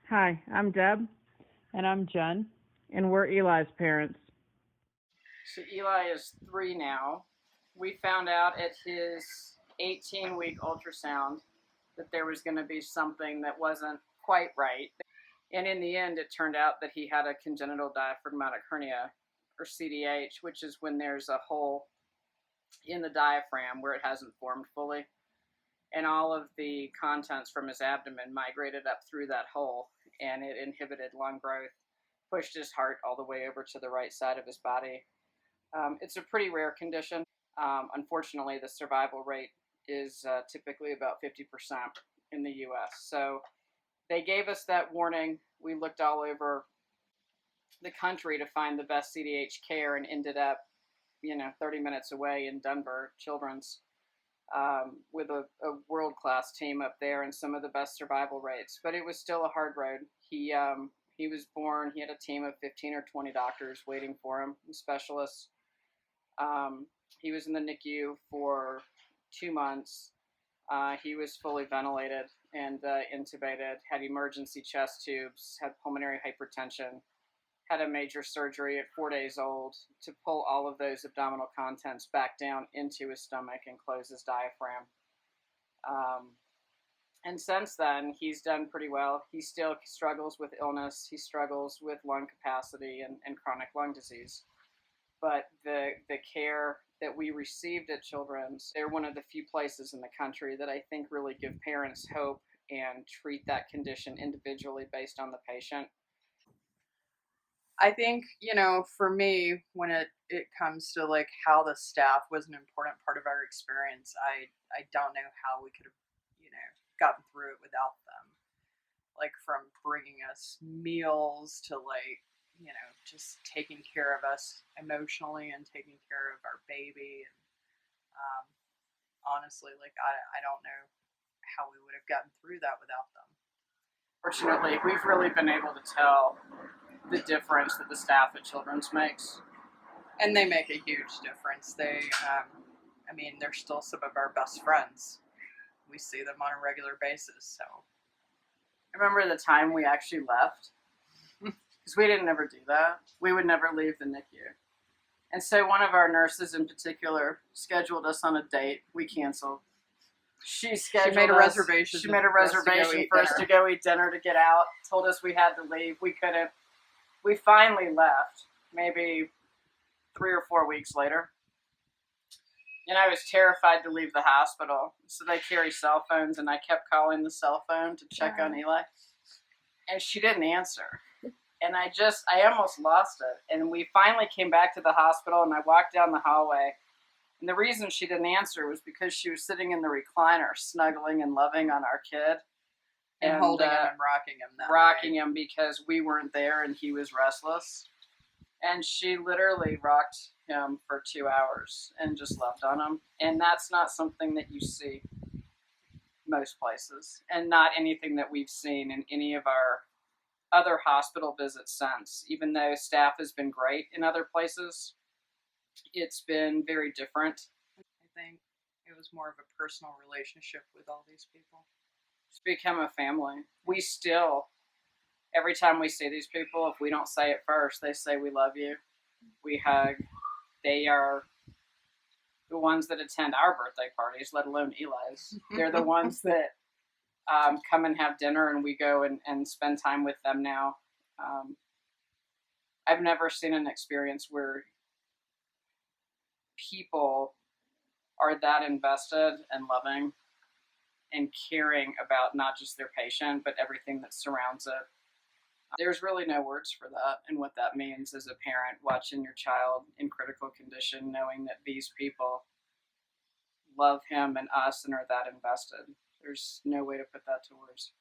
Hi, I'm Deb, And I'm Jen. and we're Eli's parents. So Eli is 3 now. We found out at his 18-week ultrasound that there was going to be something that wasn't quite right. And in the end, it turned out that he had a congenital diaphragmatic hernia, or CDH, which is when there's a hole in the diaphragm where it hasn't formed fully. And all of the contents from his abdomen migrated up through that hole, and it inhibited lung growth, pushed his heart all the way over to the right side of his body. It's a pretty rare condition. Unfortunately, the survival rate is typically about 50% in the US. So they gave us that warning. We looked all over the country to find the best CDH care and ended up, 30 minutes away in Denver Children's with a world-class team up there and some of the best survival rates. But it was still a hard road. He was born. He had a team of 15 or 20 doctors waiting for him, specialists. He was in the NICU for 2 months. He was fully ventilated and intubated, had emergency chest tubes, had pulmonary hypertension, had a major surgery at 4 days old to pull all of those abdominal contents back down into his stomach and close his diaphragm. And since then, he's done pretty well. He still struggles with illness. He struggles with lung capacity and chronic lung disease. But the care that we received at Children's, they're one of the few places in the country that I think really give parents hope and treat that condition individually based on the patient. I think, for me, when it comes to like how the staff was an important part of our experience, I don't know how we could have, gotten through it without them. Like from bringing us meals to just taking care of us emotionally and taking care of our baby. And honestly, I don't know how we would have gotten through that without them. Fortunately, we've really been able to tell the difference that the staff at Children's makes. And they make a huge difference. They're still some of our best friends. We see them on a regular basis. So I remember the time we actually left, because we didn't ever do that. We would never leave the NICU. And so one of our nurses in particular scheduled us on a date. We canceled. She made a reservation. She made a reservation for us to go eat dinner to get out. Told us we had to leave. We couldn't. We finally left, maybe 3 or 4 weeks later. And I was terrified to leave the hospital. So they carry cell phones, and I kept calling the cell phone to check on Eli. And she didn't answer. And I almost lost it. And we finally came back to the hospital, and I walked down the hallway. And the reason she didn't answer was because she was sitting in the recliner, snuggling and loving on our kid. And holding him and rocking him. Because we weren't there and he was restless. And she literally rocked him for 2 hours and just loved on him. And that's not something that you see most places, and not anything that we've seen in any of our other hospital visits since. Even though staff has been great in other places, it's been very different. I think it was more of a personal relationship with all these people. It's become a family. We still, every time we see these people, if we don't say it first, they say we love you. We hug. They are the ones that attend our birthday parties, let alone Eli's. They're the ones that come and have dinner, and we go and spend time with them now. I've never seen an experience where people are that invested and loving and caring about not just their patient, but everything that surrounds it. There's really no words for that, and what that means as a parent watching your child in critical condition, knowing that these people love him and us and are that invested. There's no way to put that to words.